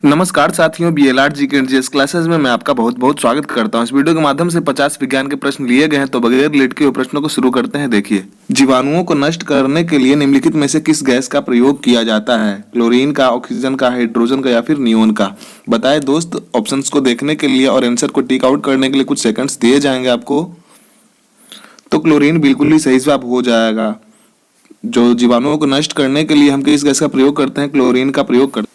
नमस्कार साथियों, बीएलआर जी के एनजीएस क्लासेस में मैं आपका बहुत बहुत स्वागत करता हूं। इस वीडियो के माध्यम से 50 विज्ञान के प्रश्न लिए गए हैं, तो बगैर लेट के हुए प्रश्नों को शुरू करते हैं। देखिए, जीवाणुओं को नष्ट करने के लिए निम्नलिखित में से किस गैस का प्रयोग किया जाता है? क्लोरीन का, ऑक्सीजन का, हाइड्रोजन का या फिर नियोन का? बताए दोस्त। ऑप्शंस को देखने के लिए और आंसर को टिक आउट करने के लिए कुछ सेकंड्स दिए जाएंगे आपको। तो क्लोरीन बिल्कुल ही सही जवाब हो जाएगा। जो जीवाणुओं को नष्ट करने के लिए हम किस गैस का प्रयोग करते हैं? क्लोरीन का प्रयोग करते हैं।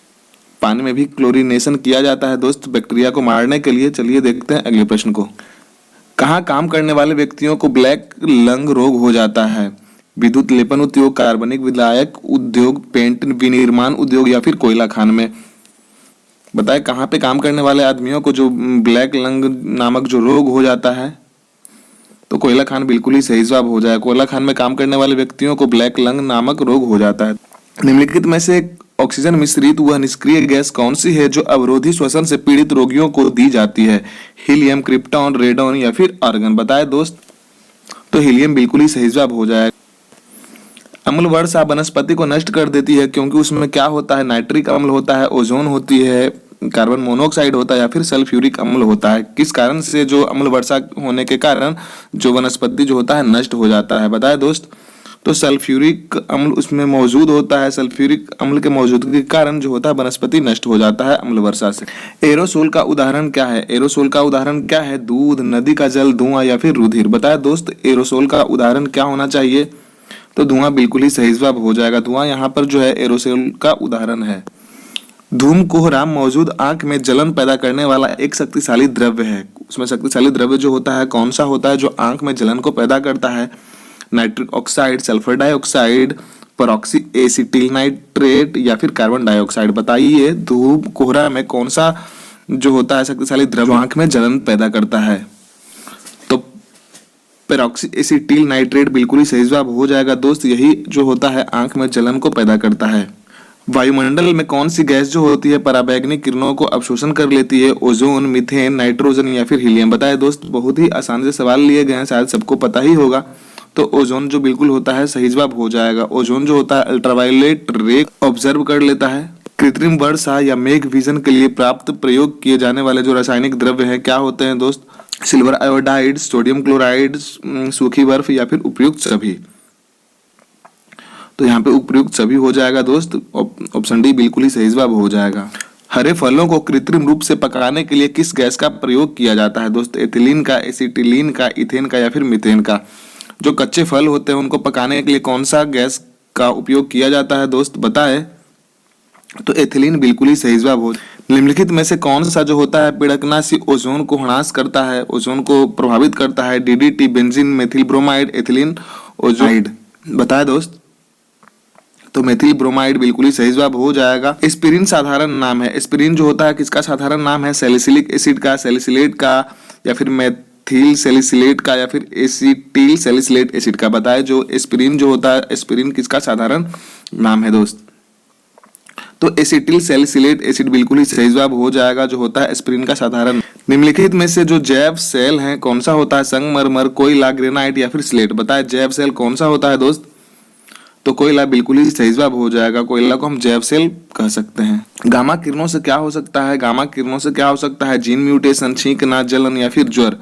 पानी में भी क्लोरीनेशन किया जाता है दोस्त, बैक्टीरिया को मारने के लिए। चलिए देखते हैं अगले प्रश्न को। कहाँ काम करने वाले व्यक्तियों को ब्लैक लंग रोग हो जाता है? विद्युत लेपन उद्योग, कार्बनिक विलायक उद्योग, पेंट विनिर्माण उद्योग या फिर कोयला खान में? बताए कहाँ पे काम करने वाले आदमियों को जो ब्लैक लंग नामक जो रोग हो जाता है? तो कोयला खान बिल्कुल ही सही जवाब हो जाए। कोयला खान में काम करने वाले व्यक्तियों को ब्लैक लंग नामक रोग हो जाता है। निम्नलिखित में से ऑक्सीजन मिश्रित वह निष्क्रिय गैस कौन सी है जो अवरोधी श्वसन से पीड़ित रोगियों को दी जाती है? हीलियम, क्रिप्टॉन, रेडॉन या फिर आर्गन? बताए दोस्त। तो हीलियम बिल्कुल ही सही जवाब हो जाएगा। अम्ल वर्षा वनस्पति को नष्ट कर देती है क्योंकि उसमें क्या होता है? नाइट्रिक अम्ल होता है, ओजोन होती है, कार्बन मोनोऑक्साइड होता है या फिर सल्फ्यूरिक अम्ल होता है? किस कारण से जो अम्ल वर्षा होने के कारण जो वनस्पति जो होता है नष्ट हो जाता है? बताए दोस्त। तो सल्फ्यूरिक अम्ल उसमें मौजूद होता है। सल्फ्यूरिक अम्ल के मौजूदगी के कारण जो होता है वनस्पति नष्ट हो जाता है अम्ल वर्षा से। एरोसोल का उदाहरण क्या है? एरोसोल का उदाहरण क्या है? दूध, नदी का जल, धुआं या फिर रुधिर? बताया दोस्त। एरोसोल का उदाहरण क्या होना चाहिए? तो धुआं बिल्कुल ही सही जवाब हो जाएगा। धुआं यहाँ पर जो है एरोसोल का उदाहरण है। धूम कोहरा मौजूद आंख में जलन पैदा करने वाला एक शक्तिशाली द्रव्य है। उसमें शक्तिशाली द्रव्य जो होता है कौन सा होता है जो आंख में जलन को पैदा करता है? Nitric oxide, sulphur dioxide, परऑक्सी acetyl nitrate या फिर कार्बन डाइऑक्साइड? बताइए धूम कोहरा में कौन सा जो होता है शक्तिशाली द्रव्य आंख में जलन पैदा करता है? तो पेरोक्सी एसिटिल नाइट्रेट बिल्कुल ही सही जवाब हो जाएगा दोस्त। यही जो होता है आंख में जलन को पैदा करता है। वायुमंडल में कौन सी गैस जो होती है पराबैंगनी किरणों को अवशोषण कर लेती है? ओजोन, मीथेन, नाइट्रोजन या फिर हीलियम? बताए दोस्त। बहुत ही आसान से सवाल लिए गए हैं, शायद सबको पता ही होगा। तो ओजोन जो बिल्कुल होता है सही जवाब हो जाएगा। ओजोन जो होता है अल्ट्रावायलेट रे ऑब्जर्व कर लेता है। कृत्रिम वर्षा या मेघ विजन के लिए प्राप्त प्रयोग किए जाने वाले जो रासायनिक द्रव्य हैं क्या होते हैं दोस्त? सिल्वर आयोडाइड, सोडियम क्लोराइड, सूखी बर्फ या फिर उपयुक्त सभी? तो यहाँ पे उपयुक्त सभी हो जाएगा दोस्त। ऑप्शन डी बिल्कुल ही सही जवाब हो जाएगा। हरे फलों को कृत्रिम रूप से पकाने के लिए किस गैस का प्रयोग किया जाता है दोस्त? एथिलीन का, एसिटिलीन का, इथेन का या फिर मीथेन का? जो कच्चे फल होते हैं उनको पकाने के लिए कौन सा गैस का उपयोग किया जाता है दोस्त? बताए। तो एथिलीन बिल्कुल ही सही जवाब हो। निम्नलिखित में से कौन सा जो होता है पिड़कनाशी ओजोन को ह्रास करता है, ओजोन को प्रभावित करता है? DDT, benzene, methyl bromide, ethylene ozonide? बताए दोस्त। तो मेथिल ब्रोमाइड बिल्कुल ही सही जवाब हो जाएगा। एस्पिरिन साधारण नाम है। एस्पिरिन जो होता है किसका साधारण नाम है? सैलिसिलिक एसिड का, सैलिसिलेट का या फिर मेथिल सैलिसिलेट का या फिर एसिटिल सैलिसिलेट एसिड का? बताए। जो एस्पिरिन जो होता है, एस्पिरिन किसका साधारण नाम है दोस्त? तो एसिटिल सैलिसिलेट एसिड बिल्कुल ही सही जवाब हो जाएगा। जो होता है एस्पिरिन का साधारण। निम्नलिखित में से जो जैव सेल है कौन सा होता है? संगमरमर, कोयला, ग्रेनाइट या फिर स्लेट? बताए। जैव सेल कौन सा होता है दोस्त? तो कोयला बिल्कुल ही सही जवाब हो जाएगा। कोयला को हम जैव सेल कह सकते हैं। गामा किरणों से क्या हो सकता है? गामा किरणों से क्या हो सकता है? जीन म्यूटेशन, छींकना, जलन या फिर ज्वर?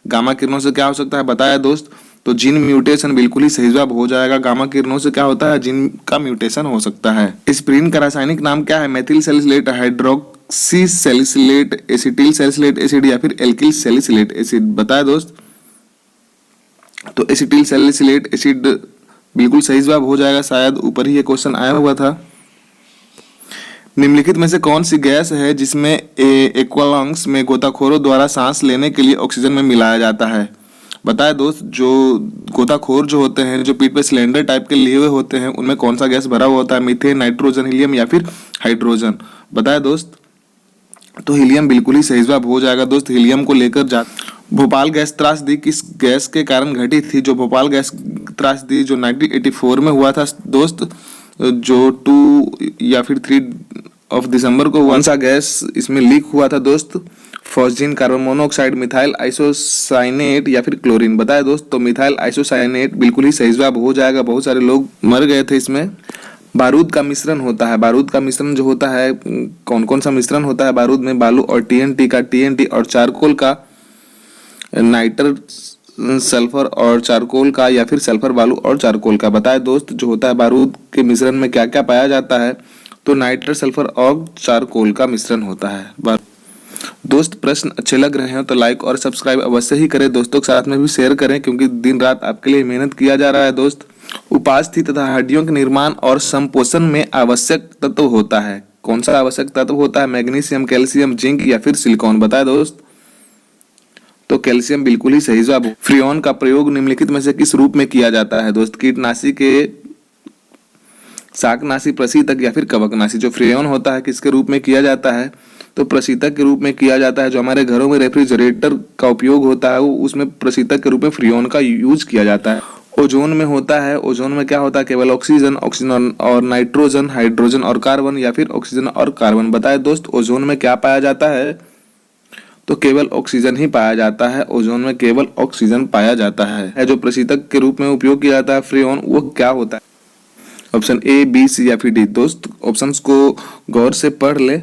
गामा किरणों से क्या हो सकता है? बताया दोस्त। तो जीन म्यूटेशन बिल्कुल ही सही जवाब हो जाएगा। गामा किरणों से क्या होता है? जीन का म्यूटेशन हो सकता है। एस्पिरिन का रासायनिक नाम क्या है? Methyl salicylate, hydroxy salicylate, acetyl salicylate acid या फिर एल्किल सैलिसिलेट एसिड? बताया दोस्त। तो एसिटिल सैलिसिलेट एसिड बिल्कुल सही जवाब हो जाएगा। शायद ऊपर ही ये क्वेश्चन आया हुआ था। निम्नलिखित में से कौन सी गैस है जिसमें एक्वालंग्स में गोताखोरों द्वारा सांस लेने के लिए ऑक्सीजन में मिलाया जाता है? बताए दोस्त। जो गोताखोर जो होते हैं, जो पीठ पे सिलेंडर टाइप के लिए हुए होते हैं, उनमें कौन सा गैस भरा हुआ होता है? मीथेन, नाइट्रोजन, हीलियम या फिर हाइड्रोजन? बताए दोस्त। तो हीलियम बिल्कुल ही सही जवाब हो जाएगा दोस्त। हीलियम को लेकर भोपाल गैस त्रासदी किस गैस के कारण घटी थी? जो भोपाल गैस त्रासदी जो 1984 में हुआ था दोस्त, जो 2 या फिर 3 ऑफ दिसंबर को कौन सा गैस इसमें लीक हुआ था दोस्त? Phosgene, carbon monoxide, methyl isocyanate या फिर क्लोरीन? बताए दोस्त। तो मिथाइल आइसोसाइनेट बिल्कुल ही सही जवाब हो जाएगा। बहुत सारे लोग मर गए थे इसमें। बारूद का मिश्रण होता है, बारूद का मिश्रण जो होता है कौन कौन सा मिश्रण होता है बारूद में? बालू और टीएनटी का, टीएनटी और चारकोल का, नाइटर सल्फर और चारकोल का, या फिर सल्फर बालू और चारकोल का। बताए दोस्त जो होता है बारूद के मिश्रण में क्या क्या पाया जाता है? तो नाइट्रस सल्फर और चारकोल का मिश्रण होता है। दोस्त प्रश्न अच्छे लग रहे हैं तो लाइक और सब्सक्राइब अवश्य ही करें, दोस्तों के साथ में भी शेयर करें क्योंकि दिन रात आपके लिए मेहनत किया जा रहा है। दोस्त उपास्थि तथा हड्डियों के निर्माण और संपोषण में आवश्यक तत्व होता है, कौन सा आवश्यक तत्व होता है? मैग्नीशियम, कैल्शियम, जिंक या फिर सिलिकॉन? बताए दोस्त। तो कैल्शियम बिल्कुल ही सही जवाब। फ्रियोन का प्रयोग निम्नलिखित में से किस रूप में किया जाता है? दोस्त कीटनाशी के, शाकनाशी, प्रशीतक या फिर कवकनाशी? जो फ्रियोन होता है किसके रूप में किया जाता है? तो प्रशीतक के रूप में किया जाता है। जो हमारे घरों में रेफ्रिजरेटर का उपयोग होता है वो उसमें प्रशीतक के रूप में फ्रियोन का यूज किया जाता है। ओजोन में होता है, ओजोन में क्या होता है? केवल ऑक्सीजन, ऑक्सीजन और नाइट्रोजन, हाइड्रोजन और कार्बन, या फिर ऑक्सीजन और कार्बन? बताए दोस्त ओजोन में क्या पाया जाता है? तो केवल ऑक्सीजन ही पाया जाता है, ओजोन में केवल ऑक्सीजन पाया जाता है। जो प्रशीतक के रूप में उपयोग किया जाता है फ्रियोन, वो क्या होता है? ऑप्शन ए, बी, सी या फिर डी? दोस्त ऑप्शंस को गौर से पढ़ ले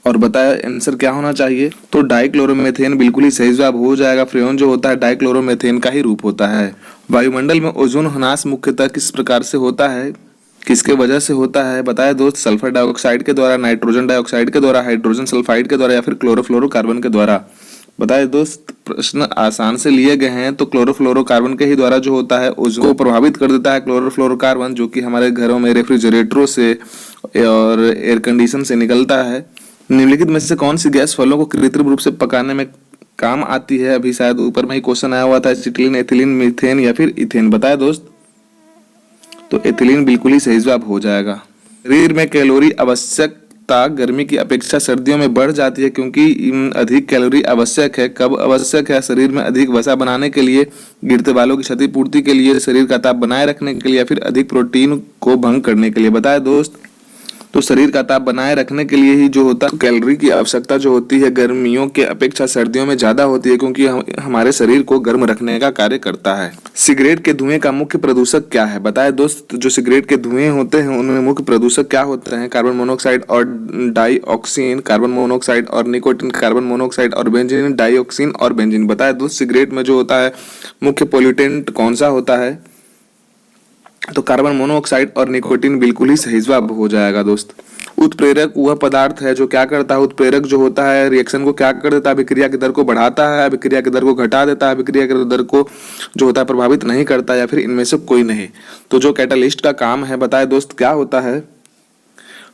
और बताया आंसर क्या होना चाहिए। तो डाइक्लोरोमेथेन बिल्कुल ही सही जवाब हो जाएगा। फ्रियोन जो होता है डाइक्लोरोमेथेन का ही रूप होता है। वायुमंडल में ओजोन ह्रास मुख्यतः किस प्रकार से होता है, किसके वजह से होता है? बताया दोस्त सल्फर डाइऑक्साइड के द्वारा, नाइट्रोजन डाइऑक्साइड के द्वारा, हाइड्रोजन सल्फाइड के द्वारा या फिर क्लोरोफ्लोरोकार्बन के द्वारा? बताए दोस्त प्रश्न आसान से लिए गए हैं तो क्लोरोफ्लोरोकार्बन के ही द्वारा जो होता है ओजोन को प्रभावित कर देता है क्लोरोफ्लोरोकार्बन, जो कि हमारे घरों में रेफ्रिजरेटरों से और एयर कंडीशन से निकलता है। निम्नलिखित में से कौन सी गैस फलों को कृत्रिम रूप से पकाने में काम आती है? अभी शायद ऊपर में ही क्वेश्चन आया हुआ था, एसिटिलीन, एथिलीन, मीथेन या फिर इथेन? बताया दोस्त। तो एथिलीन बिल्कुल ही सही जवाब हो जाएगा। शरीर में कैलोरी आवश्यकता गर्मी की अपेक्षा सर्दियों में बढ़ जाती है क्योंकि अधिक कैलोरी आवश्यक है। कब आवश्यक है? शरीर में अधिक वसा बनाने के लिए, गिरते बालों की क्षतिपूर्ति के लिए, शरीर का ताप बनाए रखने के लिए या फिर अधिक प्रोटीन को भंग करने के लिए? बताया दोस्त। तो शरीर का ताप बनाए रखने के लिए ही जो होता है कैलोरी की आवश्यकता जो होती है गर्मियों के अपेक्षा सर्दियों में ज्यादा होती है क्योंकि हमारे शरीर को गर्म रखने का कार्य करता है। सिगरेट के धुएं का मुख्य प्रदूषक क्या है? बताए दोस्त। जो सिगरेट के धुएं होते हैं उनमें मुख्य प्रदूषक क्या होते हैं? कार्बन मोनोऑक्साइड और डाइऑक्सिन, कार्बन मोनोऑक्साइड और निकोटीन, कार्बन मोनोऑक्साइड और बेंजीन, डाइऑक्सिन और बेंजीन? बताए दोस्त सिगरेट में जो होता है मुख्य पोल्यूटेंट कौन सा होता है? तो कार्बन मोनोऑक्साइड और निकोटीन बिल्कुल ही सही जवाब हो जाएगा दोस्त। उत्प्रेरक वह पदार्थ है जो क्या करता है? उत्प्रेरक जो होता है रिएक्शन को क्या कर देता है? अभिक्रिया की दर को बढ़ाता है, अभिक्रिया की दर को घटा देता है, अभिक्रिया की दर को जो होता है प्रभावित नहीं करता, या फिर इनमें से कोई नहीं। तो जो कैटालिस्ट का काम है बताए दोस्त क्या होता है?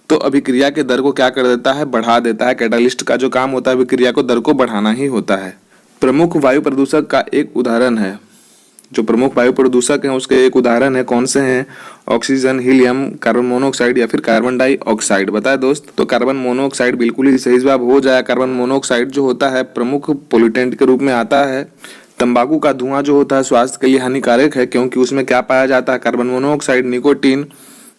तो अभिक्रिया के दर को क्या कर देता है? बढ़ा देता है। कैटालिस्ट का जो काम होता है अभिक्रिया को दर को बढ़ाना ही होता है। प्रमुख वायु प्रदूषक का एक उदाहरण है, जो प्रमुख वायु प्रदूषक हैं उसके एक उदाहरण है, कौन से हैं? ऑक्सीजन, हीलियम, कार्बन मोनोऑक्साइड या फिर कार्बन डाइऑक्साइड? बताए दोस्त। तो कार्बन मोनोऑक्साइड बिल्कुल ही सही जवाब हो जाए। कार्बन मोनोऑक्साइड जो होता है प्रमुख पोल्यूटेंट के रूप में आता है। तंबाकू का धुआं जो होता है स्वास्थ्य के लिए हानिकारक है क्योंकि उसमें क्या पाया जाता है? कार्बन मोनोऑक्साइड, निकोटीन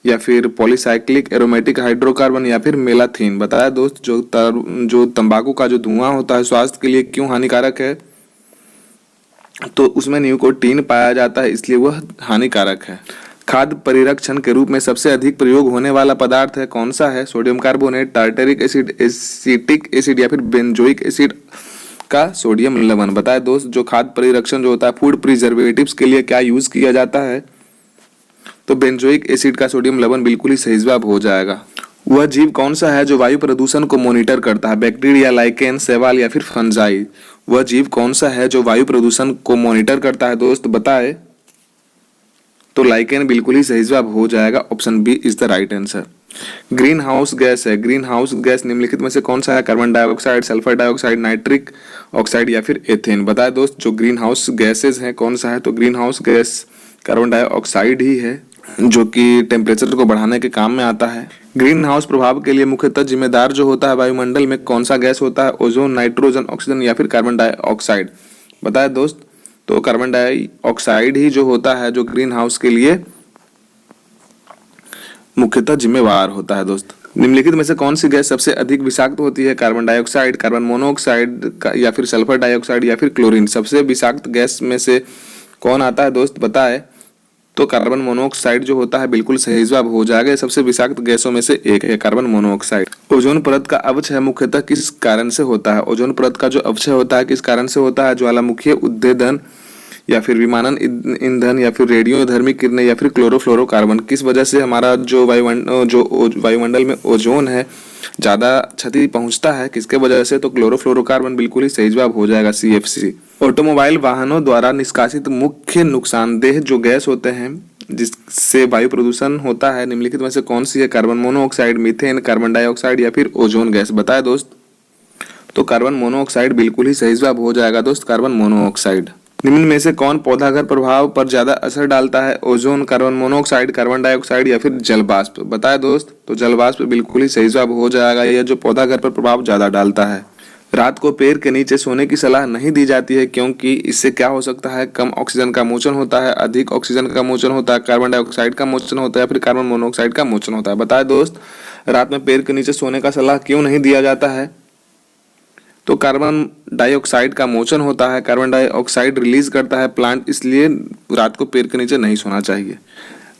या फिर पॉलीसाइक्लिक एरोमेटिक हाइड्रोकार्बन या फिर मेलाथीन? बताया दोस्त। जो तंबाकू का जो धुआं होता है स्वास्थ्य के लिए क्यों हानिकारक है? तो उसमें निकोटीन पाया जाता है इसलिए वह हानिकारक है। खाद्य परिरक्षण के रूप में सबसे अधिक प्रयोग होने वाला पदार्थ है कौन सा है? Sodium carbonate, tartaric acid, acetic acid या फिर बेंजोइक एसिड का सोडियम लवण? बताए दोस्त। जो खाद्य परिरक्षण जो होता है फूड प्रिजर्वेटिव्स के लिए क्या यूज किया जाता है? तो बेंजोइक एसिड का सोडियम लवण बिल्कुल ही सही जवाब हो जाएगा। वह जीव कौन सा है जो वायु प्रदूषण को मॉनिटर करता है? बैक्टीरिया, लाइकेन, शैवाल या फिर फंजाई? वह जीव कौन सा है जो वायु प्रदूषण को मॉनिटर करता है दोस्त? बताए। तो लाइकेन बिल्कुल ही सही जवाब हो जाएगा। Option B is the right answer. Greenhouse gas है, ग्रीन हाउस गैस निम्नलिखित में से कौन सा है? Carbon dioxide, sulphur dioxide, nitric oxide या फिर एथेन? बताए दोस्त। जो ग्रीन हाउस गैसेज है कौन सा है? तो greenhouse gas carbon dioxide ही है जो कि टेम्परेचर को बढ़ाने के काम में आता है। ग्रीन हाउस प्रभाव के लिए मुख्यतः जिम्मेदार जो होता है वायुमंडल में कौन सा गैस होता है? ओजोन, नाइट्रोजन, ऑक्सीजन या फिर कार्बन डाइऑक्साइड? बताए दोस्त। तो कार्बन डाइऑक्साइड ही जो होता है जो ग्रीन हाउस के लिए मुख्यतः जिम्मेवार होता है दोस्त। निम्नलिखित में से कौन सी गैस सबसे अधिक विषाक्त होती है? कार्बन डाइऑक्साइड, कार्बन मोनोऑक्साइड या फिर सल्फर डाइऑक्साइड या फिर क्लोरीन? सबसे विषाक्त गैस में से कौन आता है दोस्त? बताए। तो कार्बन मोनोऑक्साइड जो होता है बिल्कुल सही जवाब हो जाएगा। ये सबसे विषाक्त गैसों में से एक है कार्बन मोनोऑक्साइड। ओजोन परत का अवक्षय मुख्यतः किस कारण से होता है? ओजोन परत का जो अवक्षय होता है किस कारण से होता है? ज्वालामुखीय उद्दीपन या फिर विमानन ईंधन या फिर रेडियोधर्मी किरणें या फिर क्लोरोफ्लोरोकार्बन। किस वजह से हमारा जो वायुमंडल में ओजोन है ज्यादा क्षति पहुंचता है, किसके वजह से? तो क्लोरोफ्लोरोकार्बन बिल्कुल ही सही जवाब हो जाएगा, CFC। ऑटोमोबाइल वाहनों द्वारा निष्कासित मुख्य नुकसानदेह जो गैस होते हैं जिससे वायु प्रदूषण होता है, निम्नलिखित में से कौन सी है? Carbon monoxide, methane, carbon dioxide या फिर ओजोन गैस। बताए दोस्त। तो कार्बन मोनोऑक्साइड बिल्कुल ही सही जवाब हो जाएगा दोस्त, कार्बन मोनोऑक्साइड। निम्न में से कौन पौधाघर प्रभाव पर ज्यादा असर डालता है? Ozone, carbon monoxide, carbon dioxide या फिर जलवाष्प। बताए दोस्त। तो जलवाष्प बिल्कुल ही सही जवाब हो जाएगा, यह जो पौधाघर पर प्रभाव ज्यादा डालता है। रात को पेड़ के नीचे सोने की सलाह नहीं दी जाती है क्योंकि इससे क्या हो सकता है? कम ऑक्सीजन का मोचन होता है, अधिक ऑक्सीजन का मोचन होता है, कार्बन डाइऑक्साइड का मोचन होता है या फिर कार्बन मोनोऑक्साइड का मोचन होता है। बताए दोस्त। रात में पेड़ के नीचे सोने का सलाह क्यों नहीं दिया जाता है? तो कार्बन डाइऑक्साइड का मोचन होता है, कार्बन डाइऑक्साइड रिलीज करता है प्लांट, इसलिए रात को पेड़ के नीचे नहीं सोना चाहिए।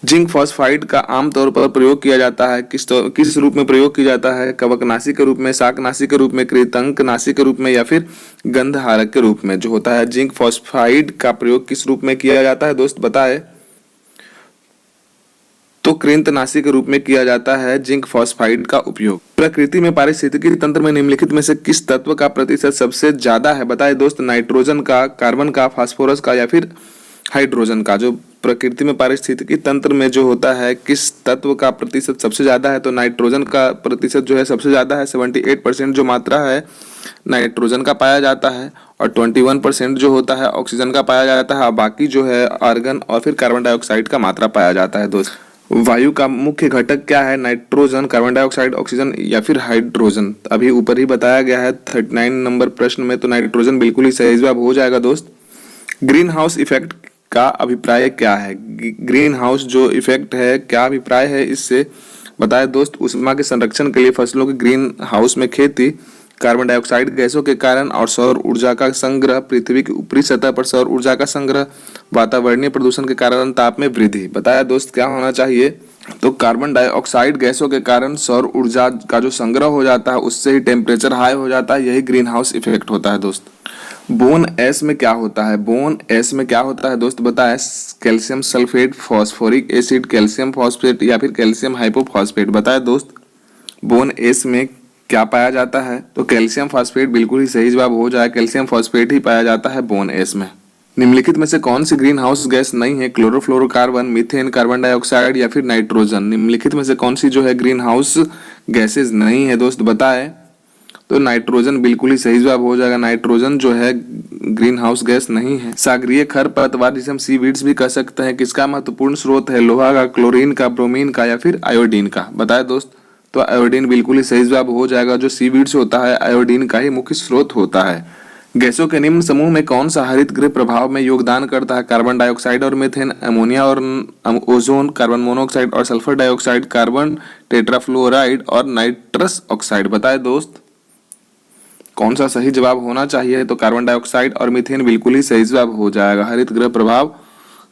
जिंक फॉस्फाइड का आमतौर पर प्रयोग किया जाता है किस रूप में प्रयोग किया जाता है? कवकनाशी के रूप में, शाकनाशी के रूप में, कृंतकनाशी के रूप में या फिर गंधहारक के रूप में। जो होता है जिंक फॉस्फाइड का प्रयोग किस रूप में किया जाता है दोस्त? बताए। तो कृंतकनाशी के रूप में किया जाता है जिंक फॉस्फाइड का उपयोग। प्रकृति में पारिस्थितिकी तंत्र में निम्नलिखित में से किस तत्व का प्रतिशत सबसे ज्यादा है? बताए दोस्त। नाइट्रोजन का, कार्बन का, फास्फोरस का या फिर हाइड्रोजन का। जो प्रकृति में पारिस्थितिकी तंत्र में जो होता है किस तत्व का प्रतिशत सबसे ज्यादा है? तो नाइट्रोजन का प्रतिशत जो है सबसे ज्यादा है, 78% जो मात्रा है नाइट्रोजन का पाया जाता है और 21% जो होता है ऑक्सीजन का पाया जाता है, और बाकी जो है आर्गन और फिर कार्बन डाइऑक्साइड का मात्रा पाया जाता है दोस्त। वायु का मुख्य घटक क्या है? नाइट्रोजन, कार्बन डाइऑक्साइड, ऑक्सीजन या फिर हाइड्रोजन। अभी ऊपर ही बताया गया है 39 नंबर प्रश्न में, तो नाइट्रोजन बिल्कुल ही सही जवाब हो जाएगा दोस्त। ग्रीन हाउस इफेक्ट का अभिप्राय क्या है? ग्रीन हाउस जो इफेक्ट है क्या अभिप्राय है इससे? बताए दोस्त। ऊष्मा के संरक्षण के लिए फसलों के ग्रीन हाउस में खेती, कार्बन डाइऑक्साइड गैसों के कारण और सौर ऊर्जा का संग्रह, पृथ्वी की ऊपरी सतह पर सौर ऊर्जा का संग्रह, वातावरणीय प्रदूषण के कारण ताप में वृद्धि। बताया दोस्त क्या होना चाहिए? तो कार्बन डाइऑक्साइड गैसों के कारण सौर ऊर्जा का जो संग्रह हो जाता है उससे ही टेम्परेचर हाई हो जाता है, यही ग्रीन हाउस इफेक्ट होता है दोस्त। बोन एस में क्या होता है? बोन एस में क्या होता है दोस्त? बताए। Calcium sulphate, phosphoric acid, calcium phosphate या फिर कैल्शियम हाइपोफॉस्फेट। बताए दोस्त। बोन एस में क्या पाया जाता है? तो कैल्शियम फॉस्फेट बिल्कुल ही सही जवाब हो जाए, कैल्शियम फॉस्फेट ही पाया जाता है बोन एस में। निम्नलिखित में से कौन सी ग्रीन हाउस गैस नहीं है? क्लोरोफ्लोरोकार्बन, मीथेन, कार्बन डाइऑक्साइड या फिर नाइट्रोजन। निम्नलिखित में से कौन सी जो है ग्रीन हाउस गैसेज नहीं है दोस्त? बताए। तो नाइट्रोजन बिल्कुल ही सही जवाब हो जाएगा, नाइट्रोजन जो है ग्रीन हाउस गैस नहीं है। सागरीय खरपतवार जिसे हम सीवीड्स भी कह सकते हैं, किसका महत्वपूर्ण स्रोत है? लोहा का, क्लोरीन का, ब्रोमीन का या फिर आयोडीन का। बताए दोस्त। तो आयोडीन बिल्कुल ही सही जवाब हो जाएगा, जो सीवीड्स होता है आयोडीन का ही मुख्य स्रोत होता है। गैसों के निम्न समूह में कौन सा हरित गृह प्रभाव में योगदान करता है? कार्बन डाइऑक्साइड और मीथेन, अमोनिया और ओजोन, कार्बन मोनोऑक्साइड और सल्फर डाइऑक्साइड, कार्बन टेट्राफ्लोराइड और नाइट्रस ऑक्साइड। बताए दोस्त कौन सा सही जवाब होना चाहिए? तो कार्बन डाइऑक्साइड और मीथेन बिल्कुल ही सही जवाब हो जाएगा। हरित गृह प्रभाव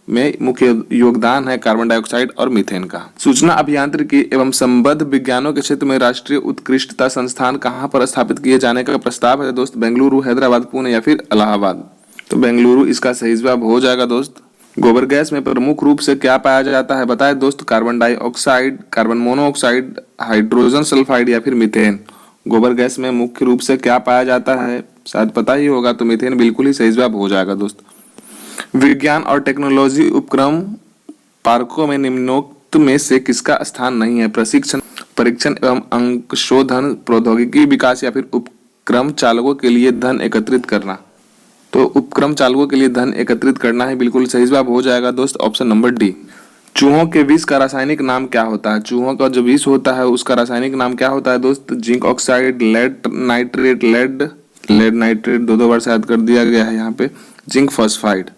में मुख्य योगदान है कार्बन डाइऑक्साइड और मीथेन का। सूचना अभियांत्रिकी एवं संबद्ध विज्ञानों के क्षेत्र में राष्ट्रीय उत्कृष्टता संस्थान कहाँ पर स्थापित किए जाने का प्रस्ताव है दोस्त? बेंगलुरु, हैदराबाद, पुणे या फिर इलाहाबाद। तो बेंगलुरु इसका सही जवाब हो जाएगा दोस्त। गोबर गैस में प्रमुख रूप से क्या पाया जाता है? बताए दोस्त। Carbon dioxide, carbon monoxide, hydrogen sulphide या फिर मीथेन। गोबर गैस में मुख्य रूप से क्या पाया जाता है? शायद पता ही होगा, तो मीथेन बिल्कुल ही सही जवाब हो जाएगा दोस्त। विज्ञान और टेक्नोलॉजी उपक्रम पार्कों में निम्नोक्त में से किसका स्थान नहीं है? प्रशिक्षण, परीक्षण एवं अंशशोधन, प्रौद्योगिकी विकास या फिर उपक्रम चालकों के लिए धन एकत्रित करना। तो उपक्रम चालकों के लिए धन एकत्रित करना है, बिल्कुल सही जवाब हो जाएगा दोस्त, ऑप्शन नंबर डी। चूहों के विष का रासायनिक नाम क्या होता है? चूहों का जो विष होता है उसका रासायनिक नाम क्या होता है दोस्त? Zinc oxide, lead nitrate, lead nitrate, दो बार शायद कर दिया गया है यहाँ पे, जिंक फॉस्फाइड।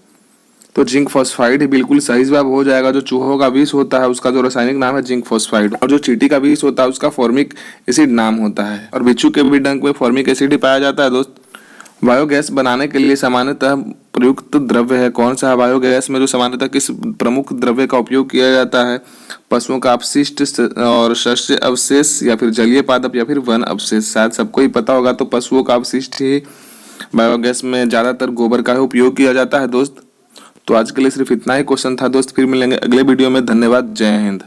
तो जिंक फॉस्फाइड ही बिल्कुल सही जवाब हो जाएगा। जो चूहों का विष होता है उसका जो रासायनिक नाम है जिंक फॉस्फाइड, और जो चींटी का विष होता है उसका फॉर्मिक एसिड नाम होता है, और बिच्छू के भी डंक में फॉर्मिक एसिड ही पाया जाता है दोस्त। बायोगैस बनाने के लिए सामान्यतः प्रयुक्त द्रव्य है कौन सा है? बायोगैस में जो सामान्यतः किस प्रमुख द्रव्य का उपयोग किया जाता है? पशुओं का अपशिष्ट और शस्य अवशेष या फिर जलीय पादप या फिर वन अवशेष। शायद सबको ही पता होगा, तो पशुओं का अपशिष्ट ही बायोगैस में ज्यादातर गोबर का ही उपयोग किया जाता है दोस्त। तो आज के लिए सिर्फ इतना ही क्वेश्चन था दोस्त, फिर मिलेंगे अगले वीडियो में। धन्यवाद, जय हिंद।